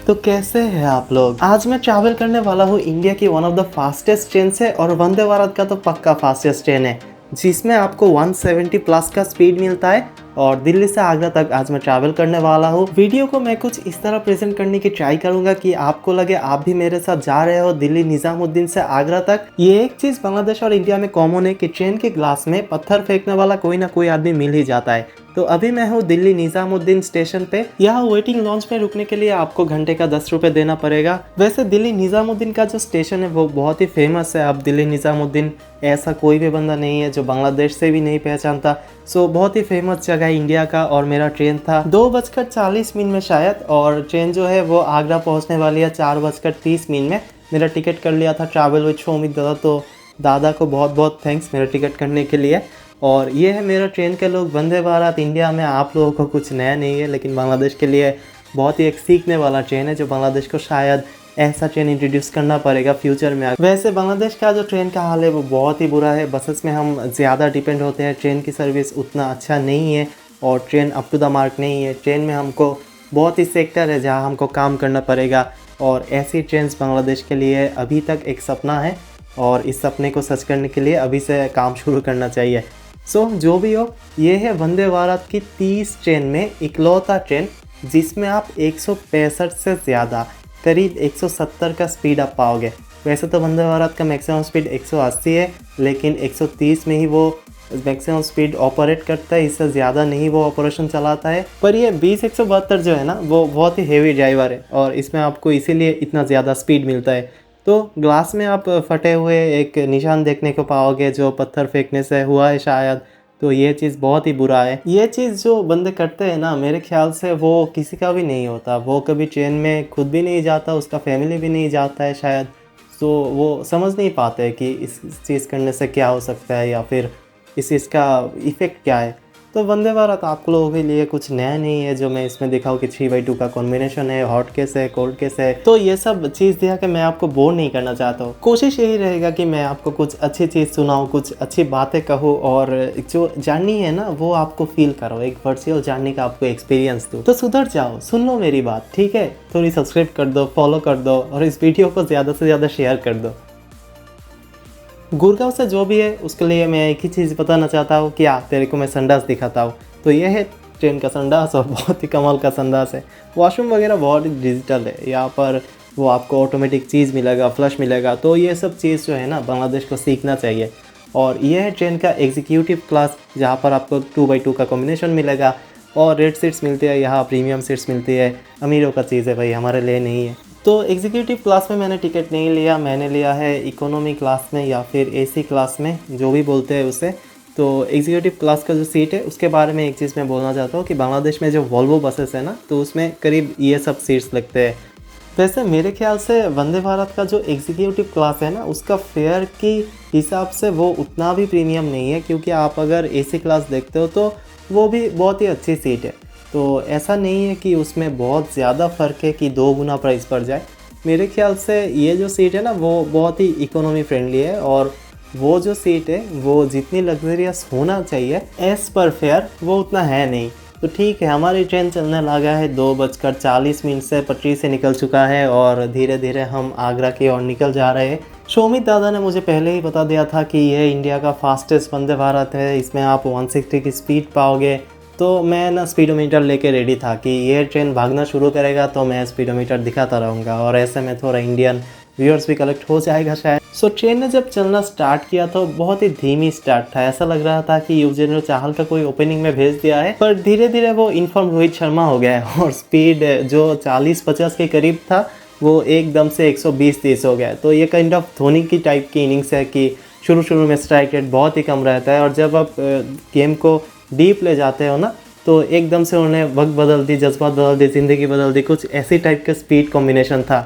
तो कैसे हैं आप लोग। आज मैं ट्रैवल करने वाला हूँ इंडिया की one of the fastest train से, और वंदे भारत का तो पक्का फास्टेस्ट ट्रेन है जिसमें आपको 170 प्लस का स्पीड मिलता है। और दिल्ली से आगरा तक आज मैं ट्रैवल करने वाला हूँ। वीडियो को मैं कुछ इस तरह प्रेजेंट करने की ट्राई करूंगा कि आपको लगे आप भी मेरे साथ जा रहे हो दिल्ली निजामुद्दीन से आगरा तक। ये एक चीज बांग्लादेश और इंडिया में कॉमन है कि ट्रेन के ग्लास में पत्थर फेंकने वाला कोई ना कोई आदमी मिल ही जाता है। तो अभी मैं हूँ दिल्ली निजामुद्दीन स्टेशन पे। यहाँ वेटिंग लॉन्च में रुकने के लिए आपको घंटे का 10 रुपए देना पड़ेगा। वैसे दिल्ली निजामुद्दीन का जो स्टेशन है वो बहुत ही फेमस है। अब दिल्ली निजामुद्दीन ऐसा कोई भी बंदा नहीं है जो बांग्लादेश से भी नहीं पहचानता। सो बहुत ही फेमस जगह है इंडिया का। और मेरा ट्रेन था 2:40 में शायद, और ट्रेन जो है वो आगरा पहुँचने वाली है 4:30 में। मेरा टिकट कर लिया था ट्रैवल विद शोमित दादा, तो दादा को बहुत बहुत थैंक्स मेरा टिकट करने के लिए। और ये है मेरा ट्रेन के लोग। वंदे भारत इंडिया में आप लोगों को कुछ नया नहीं है, लेकिन बांग्लादेश के लिए बहुत ही एक सीखने वाला ट्रेन है जो बांग्लादेश को शायद ऐसा ट्रेन इंट्रोड्यूस करना पड़ेगा फ्यूचर में। वैसे बांग्लादेश का जो ट्रेन का हाल है वो बहुत ही बुरा है। बसेस में हम ज़्यादा डिपेंड होते हैं, ट्रेन की सर्विस उतना अच्छा नहीं है और train up to the mark नहीं है। ट्रेन में हमको बहुत ही सेक्टर है जहाँ हमको काम करना पड़ेगा, और ऐसी ट्रेन बांग्लादेश के लिए अभी तक एक सपना है, और इस सपने को सच करने के लिए अभी से काम शुरू करना चाहिए। जो भी हो, ये है वंदे भारत की 30 ट्रेन में इकलौता ट्रेन जिसमें आप 165 से ज़्यादा करीब 170 का स्पीड आप पाओगे। वैसे तो वंदे भारत का मैक्सिमम स्पीड 180 है, लेकिन 130 में ही वो मैक्सिमम स्पीड ऑपरेट करता है, इससे ज़्यादा नहीं वो ऑपरेशन चलाता है। पर ये 20-172 जो है ना वो बहुत ही हेवी ड्राइवर है, और इसमें आपको इसीलिए इतना ज़्यादा स्पीड मिलता है। तो ग्लास में आप फटे हुए एक निशान देखने को पाओगे जो पत्थर फेंकने से हुआ है शायद। तो ये चीज़ बहुत ही बुरा है। ये चीज़ जो बंदे करते हैं ना, मेरे ख्याल से वो किसी का भी नहीं होता। वो कभी ट्रेन में खुद भी नहीं जाता, उसका फैमिली भी नहीं जाता है शायद। तो वो समझ नहीं पाते कि इस चीज़ करने से क्या हो सकता है या फिर इस चीज़ का इफ़ेक्ट क्या है। तो वंदे भारत आप लोगों के लिए कुछ नया नहीं है जो मैं इसमें दिखाऊँ कि 3/2 का कॉम्बिनेशन है, हॉट केस है, कोल्ड केस है। तो ये सब चीज़ दिखा के मैं आपको बोर नहीं करना चाहता हूँ। कोशिश यही रहेगा कि मैं आपको कुछ अच्छी चीज़ सुनाऊँ, कुछ अच्छी बातें कहूँ, और जो जर्नी है ना वो आपको फील करो, एक वर्चुअल जर्नी का आपको एक्सपीरियंस दूँ। तो सुधर जाओ, सुन लो मेरी बात, ठीक है। थोड़ी सब्सक्राइब कर दो, फॉलो कर दो, और इस वीडियो को ज़्यादा से ज़्यादा शेयर कर दो। गुड़गांव से जो भी है उसके लिए मैं एक ही चीज़ बताना चाहता हूँ कि तेरे को मैं संडास दिखाता हूँ। तो ये है ट्रेन का संडास, और बहुत ही कमाल का संडास है। वॉशरूम वगैरह बहुत ही डिजिटल है। यहाँ पर वो आपको ऑटोमेटिक चीज़ मिलेगा, फ्लश मिलेगा। तो ये सब चीज़ जो है ना बांग्लादेश को सीखना चाहिए। और ये है ट्रेन का एग्जीक्यूटिव क्लास जहाँ पर आपको 2/2 का कॉम्बिनेशन मिलेगा, और रेड सीट्स मिलती है, यहाँ प्रीमियम सीट्स मिलती है। अमीरों का चीज़ है भाई, हमारे लिए नहीं है। तो एग्जीक्यूटिव क्लास में मैंने टिकट नहीं लिया, मैंने लिया है इकोनॉमी क्लास में या फिर एसी क्लास में, जो भी बोलते हैं उसे। तो एग्जीक्यूटिव क्लास का जो सीट है उसके बारे में एक चीज़ मैं बोलना चाहता हूँ कि बांग्लादेश में जो वॉल्वो बसेस है ना, तो उसमें करीब ये सब सीट्स लगते हैं। वैसे मेरे ख्याल से वंदे भारत का जो एग्जीक्यूटिव क्लास है ना, उसका फेयर की हिसाब से वो उतना भी प्रीमियम नहीं है, क्योंकि आप अगर एसी क्लास देखते हो तो वो भी बहुत ही अच्छी सीट है। तो ऐसा नहीं है कि उसमें बहुत ज़्यादा फ़र्क है कि 2 गुना प्राइस पड़ जाए। मेरे ख्याल से ये जो सीट है ना वो बहुत ही इकोनॉमी फ्रेंडली है, और वो जो सीट है वो जितनी लग्जरियस होना चाहिए एज़ पर फेयर वो उतना है नहीं। तो ठीक है, हमारी ट्रेन चलने लगा है। 2:40 से पटरी से निकल चुका है, और धीरे धीरे हम आगरा की ओर निकल जा रहे हैं। शोमित दादा ने मुझे पहले ही बता दिया था कि यह इंडिया का फास्टेस्ट वंदे भारत है, इसमें आप 160 की स्पीड पाओगे। तो मैं ना स्पीडोमीटर लेके रेडी था कि ये ट्रेन भागना शुरू करेगा तो मैं स्पीडोमीटर दिखाता रहूँगा, और ऐसे में थोड़ा इंडियन व्यूअर्स भी कलेक्ट हो जाएगा शायद। सो ट्रेन ने जब चलना स्टार्ट किया तो बहुत ही धीमी स्टार्ट था। ऐसा लग रहा था कि यूजेंद्र चाहल का कोई ओपनिंग में भेज दिया है। पर धीरे धीरे वो इन्फॉर्म रोहित शर्मा हो गया है, और स्पीड जो 40-50 के करीब था वो एकदम से 120-30 हो गया है। तो ये काइंड ऑफ धोनी की टाइप की इनिंग्स है कि शुरू में स्ट्राइक रेट बहुत ही कम रहता है, और जब आप गेम को डीप ले जाते हो ना तो एकदम से उन्होंने वक्त बदल दी, जज्बात बदल दी, ज़िंदगी बदल दी। कुछ ऐसी टाइप का स्पीड कॉम्बिनेशन था।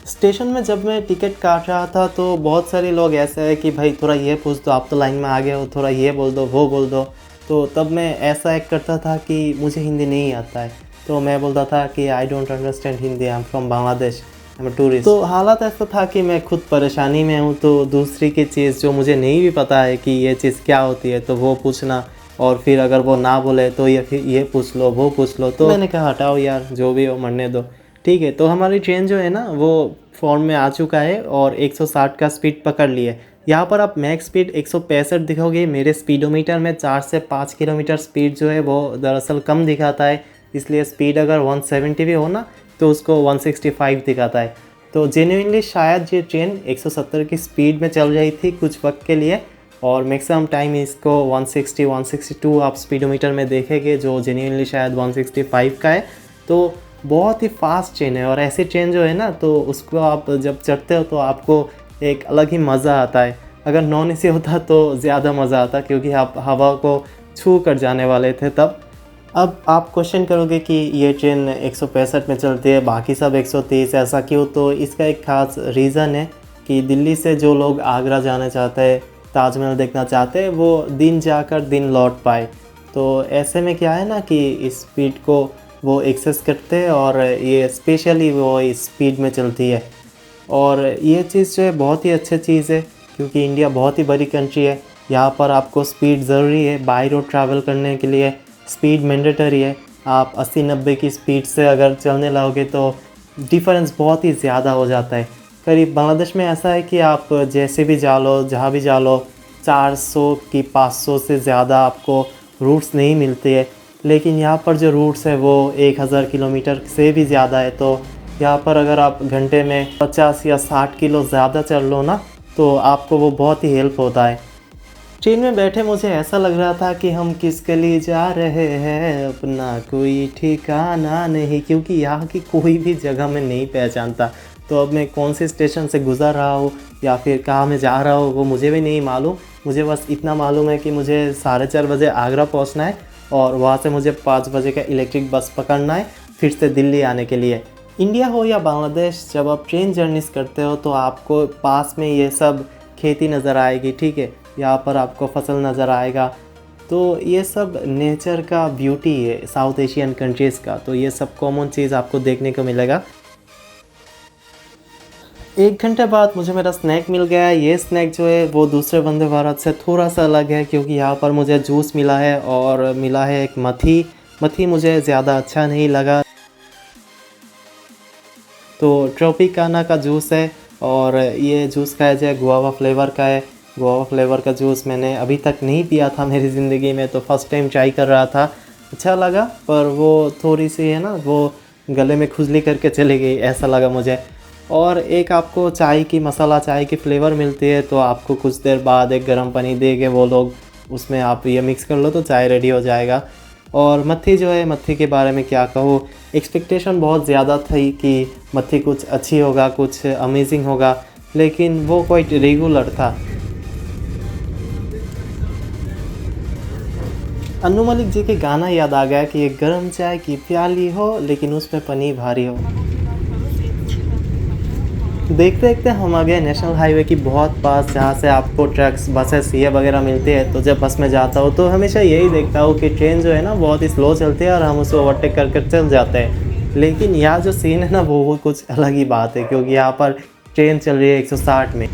स्टेशन में जब मैं टिकट काट रहा था तो बहुत सारे लोग ऐसे हैं कि भाई थोड़ा ये पूछ दो, आप तो लाइन में आ गए हो, थोड़ा ये बोल दो, वो बोल दो। तो तब मैं ऐसा एक्ट करता था कि मुझे हिंदी नहीं आता है, तो मैं बोलता था कि I don't understand Hindi, I am from Bangladesh, I am tourist. तो हालात ऐसा था कि मैं खुद परेशानी में हूँ, तो दूसरी की चीज़ जो मुझे नहीं भी पता है कि ये चीज़ क्या होती है तो वो पूछना, और फिर अगर वो ना बोले तो ये फिर ये पूछ लो वो पूछ लो। तो मैंने कहा हटाओ यार, जो भी हो मरने दो, ठीक है। तो हमारी ट्रेन जो है ना वो फॉर्म में आ चुका है और 160 का स्पीड पकड़ लिए। यहाँ पर आप मैक्स स्पीड 165 दिखोगे, मेरे स्पीडोमीटर में 4 से 5 किलोमीटर स्पीड जो है वो दरअसल कम दिखाता है, इसलिए स्पीड अगर 170 भी हो ना तो उसको 165 दिखाता है। तो जेन्युइनली शायद ये ट्रेन 170 की स्पीड में चल रही थी कुछ वक्त के लिए, और मैक्सिमम टाइम इसको 160 162 आप स्पीडोमीटर में देखेंगे, जो जेन्युइनली शायद 165 का है। तो बहुत ही फास्ट ट्रेन है, और ऐसी ट्रेन जो है ना तो उसको आप जब चढ़ते हो तो आपको एक अलग ही मज़ा आता है। अगर नॉन एसी होता तो ज़्यादा मज़ा आता, क्योंकि आप हवा को छू कर जाने वाले थे तब। अब आप क्वेश्चन करोगे कि ये ट्रेन 165 में चलती है, बाकी सब 130, ऐसा क्यों? तो इसका एक ख़ास रीज़न है कि दिल्ली से जो लोग आगरा जाना चाहते हैं, ताजमहल देखना चाहते हैं, वो दिन जाकर दिन लौट पाए। तो ऐसे में क्या है ना कि इस स्पीड को वो एक्सेस करते हैं, और ये स्पेशली वो इस स्पीड में चलती है। और ये चीज़ जो है बहुत ही अच्छी चीज़ है, क्योंकि इंडिया बहुत ही बड़ी कंट्री है। यहाँ पर आपको स्पीड ज़रूरी है, बाई रोड ट्रैवल करने के लिए स्पीड मैंडेटरी है। आप 80-90 की स्पीड से अगर चलने लगोगे तो डिफरेंस बहुत ही ज़्यादा हो जाता है। करीब बांग्लादेश में ऐसा है कि आप जैसे भी जा लो, जहाँ भी जा लो, 400 की 500 से ज़्यादा आपको रूट्स नहीं मिलती है। लेकिन यहाँ पर जो रूट्स है वो 1000 किलोमीटर से भी ज़्यादा है। तो यहाँ पर अगर आप घंटे में 50 या 60 किलो ज़्यादा चल लो ना तो आपको वो बहुत ही हेल्प होता है। ट्रेन में बैठे मुझे ऐसा लग रहा था कि हम किसके लिए जा रहे हैं, अपना कोई ठिकाना नहीं, क्योंकि यहाँ की कोई भी जगह मैं नहीं पहचानता। तो अब मैं कौन से स्टेशन से गुज़र रहा हूँ या फिर कहाँ मैं जा रहा हूँ वो मुझे भी नहीं मालूम। मुझे बस इतना मालूम है कि मुझे 4:30 बजे आगरा पहुँचना है, और वहाँ से मुझे 5 बजे का इलेक्ट्रिक बस पकड़ना है फिर से दिल्ली आने के लिए। इंडिया हो या बांग्लादेश, जब आप ट्रेन जर्नीस करते हो तो आपको पास में ये सब खेती नज़र आएगी, ठीक है। यहाँ पर आपको फसल नज़र आएगा। तो ये सब नेचर का ब्यूटी है साउथ एशियन कंट्रीज़ का। तो ये सब कॉमन चीज़ आपको देखने को मिलेगा। 1 घंटे बाद मुझे मेरा स्नैक मिल गया है। ये स्नैक जो है वो दूसरे वंदे भारत से थोड़ा सा अलग है, क्योंकि यहाँ पर मुझे जूस मिला है, और मिला है एक मथी। मथी मुझे ज़्यादा अच्छा नहीं लगा। तो ट्रोपिकाना का जूस है, और ये जूस का है गुआवा फ्लेवर का है। गुआवा फ्लेवर का जूस मैंने अभी तक नहीं पिया था मेरी ज़िंदगी में, तो फर्स्ट टाइम ट्राई कर रहा था। अच्छा लगा, पर वो थोड़ी सी है ना वो गले में खुजली करके चली गई, ऐसा लगा मुझे। और एक आपको चाय की, मसाला चाय की फ्लेवर मिलती है, तो आपको कुछ देर बाद एक गर्म पानी देंगे वो लोग, उसमें आप ये मिक्स कर लो तो चाय रेडी हो जाएगा। और मत्थी जो है, मत्थी के बारे में क्या कहूँ, एक्सपेक्टेशन बहुत ज़्यादा थी कि मत्थी कुछ अच्छी होगा, कुछ अमेजिंग होगा, लेकिन वो क्वाइट रेगुलर था। अन्नू मलिक जी के गाना याद आ गया कि एक गर्म चाय की प्याली हो लेकिन उसमें पनीर भारी हो। देखते देखते हम आ गए नेशनल हाईवे की बहुत पास, जहाँ से आपको ट्रक्स, बसेस ये वगैरह मिलते हैं। तो जब बस में जाता हूँ तो हमेशा यही देखता हूँ कि ट्रेन जो है ना बहुत ही स्लो चलती है, और हम उसे ओवरटेक कर चल जाते हैं। लेकिन यहाँ जो सीन है ना वो कुछ अलग ही बात है, क्योंकि यहाँ पर ट्रेन चल रही है 160 में।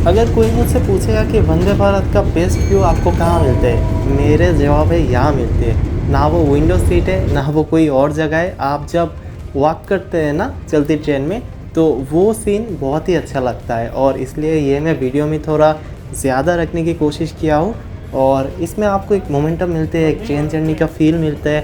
अगर कोई मुझसे पूछेगा कि वंदे भारत का बेस्ट व्यू आपको कहाँ मिलते हैं, मेरे जवाब है यहाँ मिलते हैं। ना वो विंडो सीट है, ना वो कोई और जगह है। आप जब वॉक करते हैं ना चलती ट्रेन में, तो वो सीन बहुत ही अच्छा लगता है, और इसलिए ये मैं वीडियो में थोड़ा ज़्यादा रखने की कोशिश किया हूँ। और इसमें आपको एक मोमेंटम मिलते हैं, एक ट्रेन जर्नी का फील मिलता है।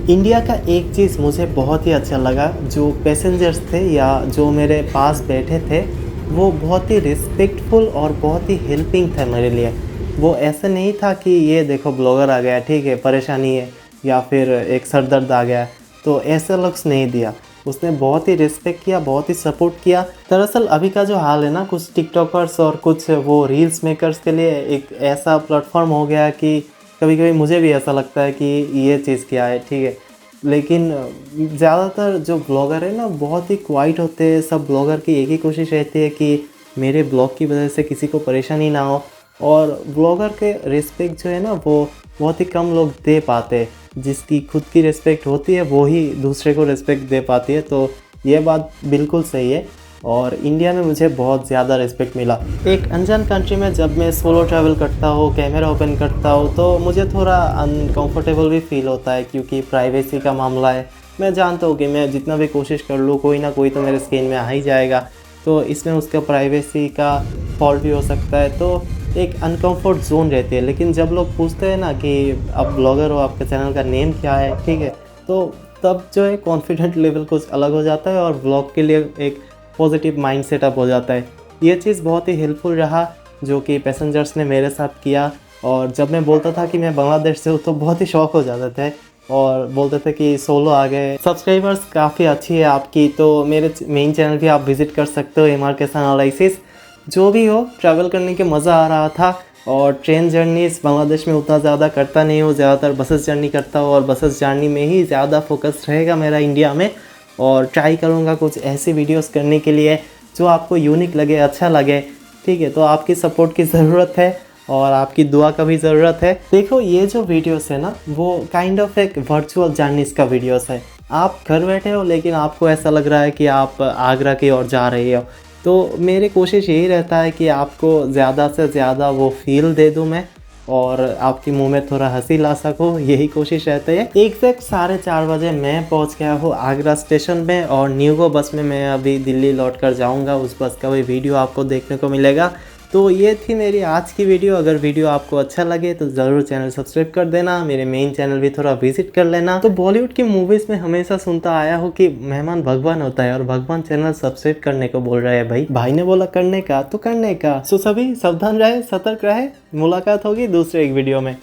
इंडिया का एक चीज़ मुझे बहुत ही अच्छा लगा, जो पैसेंजर्स थे या जो मेरे पास बैठे थे वो बहुत ही रिस्पेक्टफुल और बहुत ही हेल्पिंग थे मेरे लिए। वो ऐसा नहीं था कि ये देखो ब्लॉगर आ गया, ठीक है परेशानी है, या फिर एक सर दर्द आ गया, तो ऐसा लुक्स नहीं दिया। उसने बहुत ही रिस्पेक्ट किया, बहुत ही सपोर्ट किया। दरअसल अभी का जो हाल है ना, कुछ टिकटॉकर्स और कुछ वो रील्स मेकर्स के लिए एक ऐसा प्लेटफॉर्म हो गया कि कभी कभी मुझे भी ऐसा लगता है कि ये चीज़ क्या है, ठीक है। लेकिन ज़्यादातर जो ब्लॉगर है ना बहुत ही क्वाइट होते हैं। सब ब्लॉगर की एक ही कोशिश रहती है कि मेरे ब्लॉग की वजह से किसी को परेशानी ना हो, और ब्लॉगर के रिस्पेक्ट जो है ना वो बहुत ही कम लोग दे पाते हैं। जिसकी खुद की रिस्पेक्ट होती है वो ही दूसरे को रिस्पेक्ट दे पाती है। तो ये बात बिल्कुल सही है। और इंडिया में मुझे बहुत ज़्यादा रिस्पेक्ट मिला। एक अनजान कंट्री में जब मैं सोलो ट्रैवल करता हूँ, कैमरा ओपन करता हूँ, तो मुझे थोड़ा अनकंफर्टेबल भी फील होता है क्योंकि प्राइवेसी का मामला है। मैं जानता हूँ कि मैं जितना भी कोशिश कर लूँ कोई ना कोई तो मेरे स्क्रीन में आ ही जाएगा, तो इसमें उसका प्राइवेसी का फॉल्ट भी हो सकता है, तो एक अनकंफर्ट जोन रहती है। लेकिन जब लोग पूछते हैं ना कि आप ब्लॉगर हो, आपके चैनल का नेम क्या है, ठीक है, तो तब जो है कॉन्फिडेंट लेवल कुछ अलग हो जाता है और ब्लॉग के लिए एक पॉजिटिव माइंड सेटअप हो जाता है। ये चीज़ बहुत ही हेल्पफुल रहा जो कि पैसेंजर्स ने मेरे साथ किया। और जब मैं बोलता था कि मैं बांग्लादेश से हूँ तो बहुत ही शौक हो जाते थे और बोलते थे कि सोलो आ गए। सब्सक्राइबर्स काफ़ी अच्छी है आपकी, तो मेरे मेन चैनल भी आप विज़िट कर सकते हो, एमार्केशन एनालिसिस। जो भी हो, ट्रैवल करने के मज़ा आ रहा था। और ट्रेन जर्नीज़ बांग्लादेश में उतना ज़्यादा करता नहीं हूँ, ज़्यादातर बसेस जर्नी करता हूँ और बसेस जर्नी में ही ज़्यादा फोकस रहेगा मेरा इंडिया में। और ट्राई करूँगा कुछ ऐसी वीडियोस करने के लिए जो आपको यूनिक लगे, अच्छा लगे, ठीक है। तो आपकी सपोर्ट की ज़रूरत है और आपकी दुआ का भी ज़रूरत है। देखो, ये जो वीडियोस है ना, वो काइंड ऑफ एक वर्चुअल जर्नीज़ का वीडियोस है। आप घर बैठे हो लेकिन आपको ऐसा लग रहा है कि आप आगरा की ओर जा रहे हो। तो मेरी कोशिश यही रहता है कि आपको ज़्यादा से ज़्यादा वो फील दे दूँ मैं और आपके मुंह में थोड़ा हंसी ला सकूँ, यही कोशिश रहती है। एग्जैक्ट 4:30 बजे मैं पहुंच गया हूँ आगरा स्टेशन में और न्यूगो बस में मैं अभी दिल्ली लौट कर जाऊँगा। उस बस का भी वीडियो आपको देखने को मिलेगा। तो ये थी मेरी आज की वीडियो। अगर वीडियो आपको अच्छा लगे तो ज़रूर चैनल सब्सक्राइब कर देना, मेरे मेन चैनल भी थोड़ा विजिट कर लेना। तो बॉलीवुड की मूवीज़ में हमेशा सुनता आया हूँ कि मेहमान भगवान होता है और भगवान चैनल सब्सक्राइब करने को बोल रहा है। भाई ने बोला करने का तो करने का। सो सभी सावधान रहे, सतर्क रहे। मुलाकात होगी दूसरे एक वीडियो में।